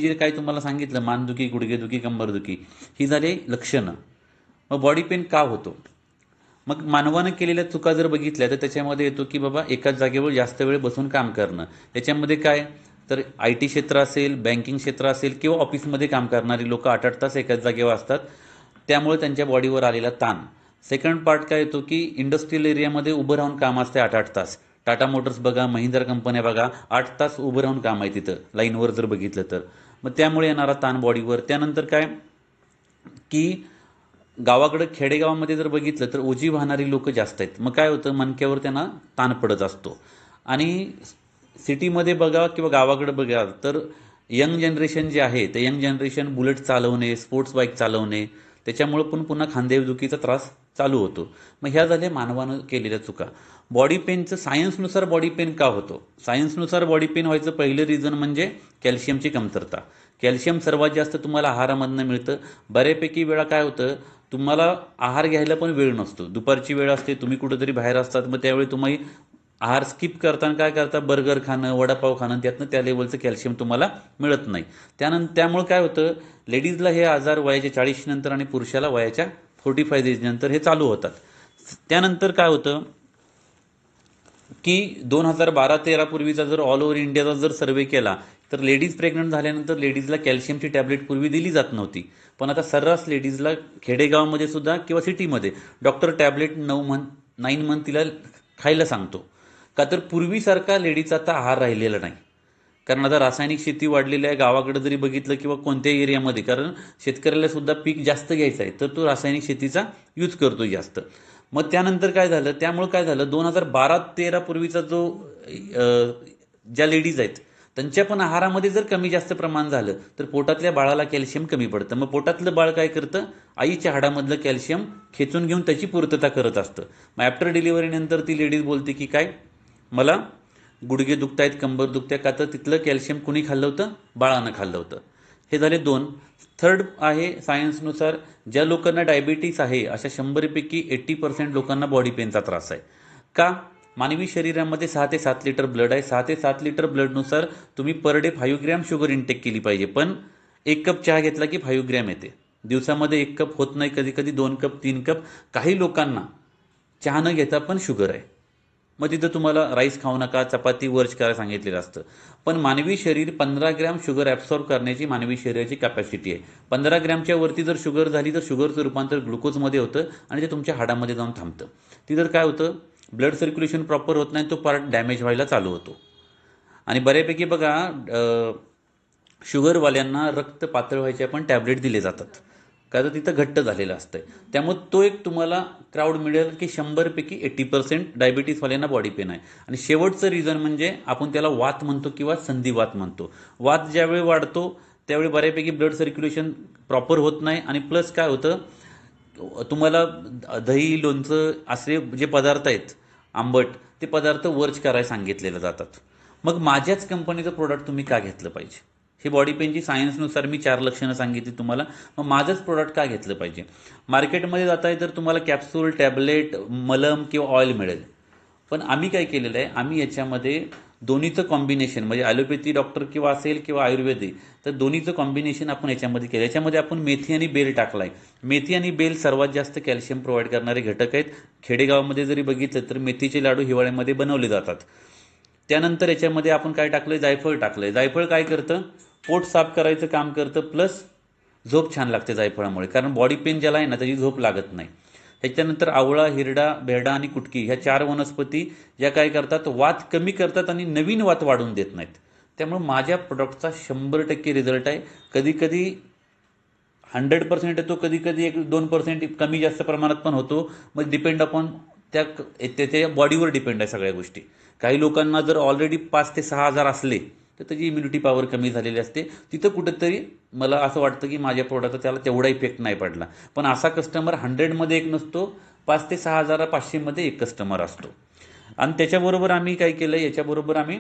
जे काही तुम्हाला सांगितलं मानदुखी, गुडघेदुखी, कंबरदुखी ही झाली लक्षणं. मग बॉडी पेन का होतो? मग मानवानं केलेल्या चुका जर बघितल्या तर त्याच्यामध्ये येतो की बाबा एकाच जागेवर जास्त वेळ बसून काम करणं. त्याच्यामध्ये काय तर आय टी क्षेत्र असेल, बँकिंग क्षेत्र असेल किंवा ऑफिसमध्ये काम करणारी लोक 8-8 तास एकाच जागेवर असतात. त्यामुळे त्यांच्या बॉडीवर आलेला ताण. सेकंड पार्ट काय येतो की इंडस्ट्रियल एरियामध्ये उभं राहून काम असते 8-8 तास. टाटा मोटर्स बघा, महिंद्रा कंपन्या बघा, 8 तास उभं राहून काम आहे तिथं लाईनवर जर बघितलं तर. मग त्यामुळे येणारा ताण बॉडीवर. त्यानंतर काय की गावाकडं खेडेगावामध्ये जर बघितलं तर ओझी वाहणारी लोक जास्त आहेत. मग काय होतं मणक्यावर त्यांना ताण पडत असतो. आणि सिटीमध्ये बघा किंवा गावाकडे बघा तर यंग जनरेशन जे आहे ते यंग जनरेशन बुलेट चालवणे, स्पोर्ट्स बाईक चालवणे, त्याच्यामुळं पण पुन्हा खांदेदुखीचा त्रास चालू होतो. मग ह्या झाल्या मानवानं केलेल्या चुका. बॉडी पेनचं सायन्सनुसार बॉडी पेन का होतो? सायन्सनुसार बॉडी पेन व्हायचं पहिलं रिझन म्हणजे कॅल्शियमची कमतरता. कॅल्शियम सर्वात जास्त तुम्हाला आहारामधनं मिळतं. बऱ्यापैकी वेळा काय होतं तुम्हाला आहार घ्यायला पण वेळ नसतो. दुपारची वेळ असते, तुम्ही कुठेतरी बाहेर असतात, मग त्यावेळी तुम्ही आहार स्किप करताना काय करता बर्गर खाणं, वडापाव खाणं, त्यातनं त्या लेवलचं कॅल्शियम तुम्हाला मिळत नाही. त्यामुळे काय होतं लेडीजला हे आजार वयाच्या 40 नंतर आणि पुरुषाला वयाच्या 45 एज नंतर हे चालू होतात. त्यानंतर काय होतं की 2012-13 पूर्वीचा जर ऑल ओव्हर इंडियाचा जर सर्व्हे केला तर लेडीज प्रेग्नंट झाल्यानंतर लेडीजला कॅल्शियमची टॅबलेट पूर्वी दिली जात नव्हती. पण आता सर्रास लेडीजला खेडेगावामध्ये सुद्धा किंवा सिटीमध्ये डॉक्टर टॅबलेट 9 मंथ तिला खायला सांगतो. का तर पूर्वीसारखा लेडीजचा आता आहार राहिलेला नाही. कारण आता रासायनिक शेती वाढलेली आहे. गावाकडे जरी बघितलं किंवा कोणत्याही एरियामध्ये, कारण शेतकऱ्याला सुद्धा पीक जास्त घ्यायचं आहे तर तो रासायनिक शेतीचा यूज करतो जास्त. मग त्यानंतर काय झालं, त्यामुळे काय झालं 2012-13 पूर्वीचा जो ज्या लेडीज आहेत त्यांच्या पण आहारामध्ये जर कमी जास्त प्रमाण झालं तर पोटातल्या बाळाला कॅल्शियम कमी पडतं. मग पोटातलं बाळ काय करतं आईच्या हाडामधलं कॅल्शियम खेचून घेऊन त्याची पूर्तता करत असतं. मग आफ्टर डिलिव्हरीनंतर ती लेडीज बोलते की काय मला गुडघे दुखतायत, कंबर दुखते, का तर तिथलं कॅल्शियम कुणी खाल्लं होतं, बाळानं खाल्लं होतं. हे झाले 2. थर्ड आहे सायन्सनुसार ज्या लोकांना डायबिटीस आहे अशा 100पैकी 80% लोकांना बॉडी पेनचा त्रास आहे. का? मानवी शरीरामध्ये 6 ते 7 लिटर ब्लड आहे. 6 ते 7 लिटर ब्लडनुसार तुम्ही per day 5 gram sugar intake केली पाहिजे. पण 1 कप चहा घेतला की 5 ग्रॅम येते. दिवसामध्ये 1 कप होत नाही, कधी कधी 2 कप 3 कप. काही लोकांना चहा न घेता पण शुगर आहे. मग तिथं तुम्हाला राईस खाऊ नका, चपाती वर्ज करायला सांगितलेलं असतं. पण मानवी शरीर 15 ग्रॅम शुगर ॲब्सॉर्ब करण्याची मानवी शरीराची कॅपॅसिटी आहे. 15 ग्रॅमच्या वरती जर शुगर झाली तर शुगरचं रूपांतर ग्लुकोजमध्ये होतं आणि ते तुमच्या हाडामध्ये जाऊन थांबतं. तिथं काय होतं ब्लड सर्क्युलेशन प्रॉपर होत नाही, तो पार्ट डॅमेज व्हायला चालू होतो. आणि बऱ्यापैकी बघा शुगरवाल्यांना रक्त पातळ व्हायचे पण टॅबलेट दिले जातात. का तर तिथं घट्ट झालेलं असतंय. त्यामुळे तो एक तुम्हाला क्राऊड मिळेल की 100पैकी 80% डायबिटीसवाल्यांना बॉडी पेन आहे. आणि शेवटचं रिझन म्हणजे आपण त्याला वात म्हणतो किंवा संधिवात म्हणतो. वात ज्यावेळी वाढतो त्यावेळी बऱ्यापैकी ब्लड सर्क्युलेशन प्रॉपर होत नाही आणि प्लस काय होतं तुम्हाला दही, लोणचं असे जे पदार्थ आहेत आंबट ते पदार्थ वर्ज करायला सांगितलेले जातात. मग माझ्याच कंपनीचं प्रोडक्ट तुम्ही का घेतलं पाहिजे? ही बॉडी पेनची सायन्सनुसार मी 4 लक्षणं सांगितली तुम्हाला. मग माझंच प्रोडक्ट का घेतलं पाहिजे? मार्केटमध्ये जाताय तर तुम्हाला कॅप्सूल, टॅबलेट, मलम किंवा ऑइल मिळेल. पण आम्ही काय केलेलं आहे आम्ही याच्यामध्ये दोन्हीचं कॉम्बिनेशन म्हणजे ॲलोपॅथी डॉक्टर किंवा असेल किंवा आयुर्वेदिक तर दोन्हीचं कॉम्बिनेशन आपण याच्यामध्ये केलं. याच्यामध्ये आपण मेथी आणि बेल टाकला आहे. मेथी आणि बेल सर्वात जास्त कॅल्शियम प्रोव्हाइड करणारे घटक आहेत. खेडेगावामध्ये जरी बघितलं तर मेथीचे लाडू हिवाळ्यामध्ये बनवले जातात. त्यानंतर याच्यामध्ये आपण काय टाकलं आहे जायफळ टाकलं आहे. जायफळ काय करतं पोट साफ करायचं काम करतं प्लस झोप छान लागते जायफळामुळे. कारण बॉडी पेन ज्याला आहे ना त्याची झोप लागत नाही. त्याच्यानंतर आवळा, हिरडा, बेरडा आणि कुटकी ह्या 4 वनस्पती या काय करतात वात कमी करतात आणि नवीन वात वाढून देत नाहीत. त्यामुळे माझ्या प्रोडक्टचा 100% रिझल्ट आहे. कधी कधी 100% येतो, कधी कधी 1-2% कमी जास्त प्रमाणात पण होतो. मग डिपेंड अपॉन त्याच्या बॉडीवर डिपेंड आहे सगळ्या गोष्टी. काही लोकांना जर ऑलरेडी 5 ते 6 आजार असले तर त्याची इम्युनिटी पॉवर कमी झालेली असते. तिथं कुठंतरी मला असं वाटतं की माझ्या प्रोडक्टचा त्याला तेवढा इफेक्ट नाही पडला. पण असा कस्टमर 100मध्ये एक नसतो, 5 ते 6,500मध्ये एक कस्टमर असतो. आणि त्याच्याबरोबर आम्ही काय केलं याच्याबरोबर आम्ही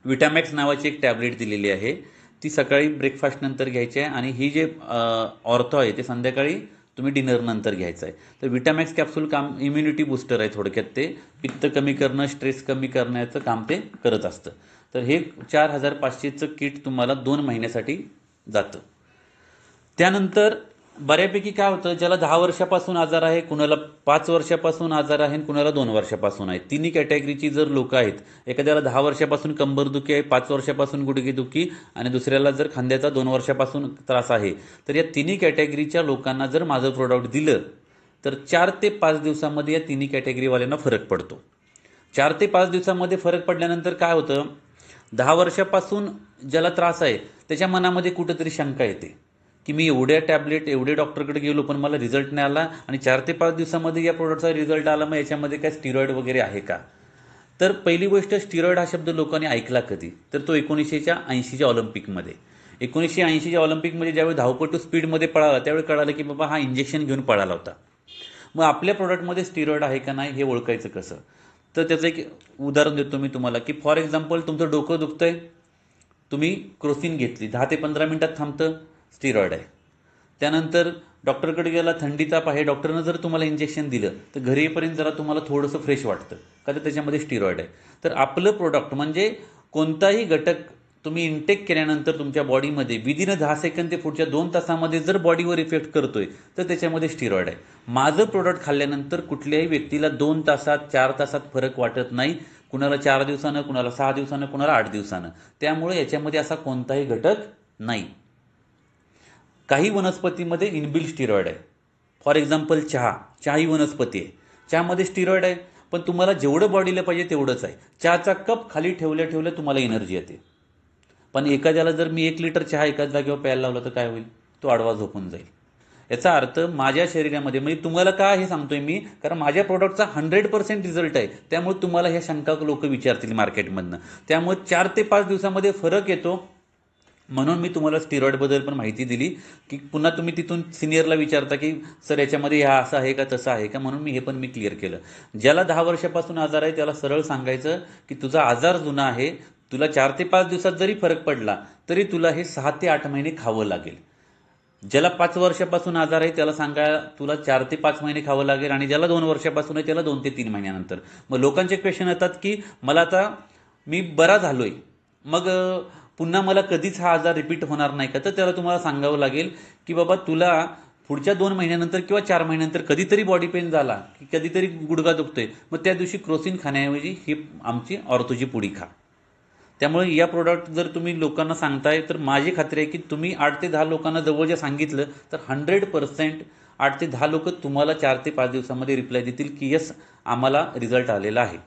विटामॅक्स नावाची एक टॅबलेट दिलेली आहे. ती सकाळी ब्रेकफास्ट नंतर घ्यायची आहे आणि ही जे ऑर्थो आहे ते संध्याकाळी तुम्ही डिनर नंतर घ्यायचं आहे. तर विटामॅक्स कॅप्सूल काम इम्युनिटी बूस्टर आहे थोडक्यात. ते पित्त कमी करणं, स्ट्रेस कमी करण्याचं काम ते करत असतं. तर हे 4500चं किट तुम्हाला 2 महिन्यासाठी जातं. त्यानंतर बऱ्यापैकी काय होतं, ज्याला 10 वर्षापासून आजार आहे, कुणाला 5 वर्षापासून आजार आहे आणि कुणाला 2 वर्षापासून आहे, तिन्ही कॅटेगरीची जर लोकं आहेत, एखाद्याला 10 वर्षापासून कंबरदुखी आहे, 5 वर्षापासून गुडघेदुखी आणि दुसऱ्याला जर खांद्याचा 2 वर्षापासून त्रास आहे, तर या तिन्ही कॅटेगरीच्या लोकांना जर माझं प्रोडक्ट दिलं तर 4 ते 5 दिवसामध्ये या तिन्ही कॅटेगरीवाल्यांना फरक पडतो. 4 ते 5 दिवसामध्ये फरक पडल्यानंतर काय होतं, 10 वर्षापासून ज्याला त्रास आहे त्याच्या मनामध्ये कुठंतरी शंका येते की मी एवढ्या टॅबलेट एवढे डॉक्टरकडे गेलो पण मला रिझल्ट नाही आला आणि 4 ते 5 दिवसामध्ये या प्रोडक्टचा रिझल्ट आला, मग याच्यामध्ये काय स्टिरॉइड वगैरे आहे का? तर पहिली गोष्ट, स्टिरॉइड हा शब्द लोकांनी ऐकला कधी, तर तो 1980च्या ऑलिम्पिकमध्ये. 1980च्या ऑलिम्पिकमध्ये ज्यावेळी धावपटू स्पीडमध्ये पळाला त्यावेळी कळालं की बाबा हा इंजेक्शन घेऊन पळाला होता. मग आपल्या प्रोडक्टमध्ये स्टिरॉइड आहे का नाही हे ओळखायचं कसं? तर त्याचं एक उदाहरण देतो मी तुम्हाला की फॉर एक्झाम्पल तुमचं डोकं दुखतंय, तुम्ही क्रोसिन घेतली, 10 ते 15 मिनिटात थांबतं, स्टिरॉइड आहे. त्यानंतर डॉक्टरकडे गेला, थंडी ताप आहे, डॉक्टरनं जर तुम्हाला इंजेक्शन दिलं तर घरी येईपर्यंत जरा तुम्हाला थोडंसं फ्रेश वाटतं का, तर त्याच्यामध्ये स्टिरॉइड आहे. तर आपलं प्रोडक्ट म्हणजे कोणताही घटक तुम्ही इनटेक केल्यानंतर तुमच्या बॉडीमध्ये विदिन 10 सेकंद ते पुढच्या 2 तासामध्ये जर बॉडीवर इफेक्ट करतोय तर त्याच्यामध्ये स्टिरॉइड आहे. माझं प्रोडक्ट खाल्ल्यानंतर कुठल्याही व्यक्तीला 2 तासात 4 तासात फरक वाटत नाही, कुणाला 4 दिवसानं, कुणाला 6 दिवसानं, कुणाला 8 दिवसानं. त्यामुळे याच्यामध्ये असा कोणताही घटक नाही. काही वनस्पतीमध्ये इनबिल्ट स्टिरॉइड आहे. फॉर एक्झाम्पल चहा ही वनस्पती आहे, चहामध्ये स्टिरॉइड आहे, पण तुम्हाला जेवढं बॉडीला पाहिजे तेवढंच आहे. चहाचा कप खाली ठेवल्या ठेवल्या तुम्हाला एनर्जी येते, पण एखाद्याला जर मी 1 लिटर चहा एकाच जागेवर प्यायला लावला तर काय होईल, तो आडवा झोपून जाईल. याचा अर्थ माझ्या शरीरामध्ये, म्हणजे तुम्हाला का हे सांगतोय मी, कारण माझ्या प्रोडक्टचा 100% रिझल्ट आहे, त्यामुळे तुम्हाला ह्या शंका लोक विचारतील मार्केटमधनं. त्यामुळे 4 ते 5 दिवसामध्ये फरक येतो, म्हणून मी तुम्हाला स्टिरॉइडबद्दल पण माहिती दिली की पुन्हा तुम्ही तिथून सिनियरला विचारता की सर याच्यामध्ये हा असं आहे का तसं आहे का, म्हणून मी हे पण मी क्लिअर केलं. ज्याला 10 वर्षापासून आजार आहे त्याला सरळ सांगायचं की तुझा आजार जुना आहे, तुला 4 ते 5 दिवसात जरी फरक पडला तरी तुला हे 6 ते 8 महिने खावं लागेल. ज्याला 5 वर्षापासून आजार आहे त्याला सांगा तुला 4 ते 5 महिने खावं लागेल, आणि ज्याला 2 वर्षापासून आहे त्याला 2 ते 3 महिन्यानंतर. मग लोकांचे क्वेश्चन येतात की मला आता मी बरा झालोय, मग पुन्हा मला कधीच हा आजार रिपीट होणार नाही का? तर त्याला तुम्हाला सांगावं लागेल की बाबा तुला पुढच्या 2 महिन्यानंतर किंवा 4 महिन्यानंतर कधीतरी बॉडी पेन झाला की कधीतरी गुडघा दुखतोय, मग त्या दिवशी क्रोसिन खाण्याऐवजी ही आमची ऑर्थोची पुडी खा. त्यामुळे या प्रोडक्ट जर तुम्ही लोकांना सांगताय तर माझी खात्री आहे की तुम्ही 8 ते 10 लोकांना जवळ जे सांगितलं तर 100% 8 ते 10 लोक तुम्हाला 4 ते 5 दिवसामध्ये रिप्लाय देतील की यस आम्हाला रिझल्ट आलेला आहे.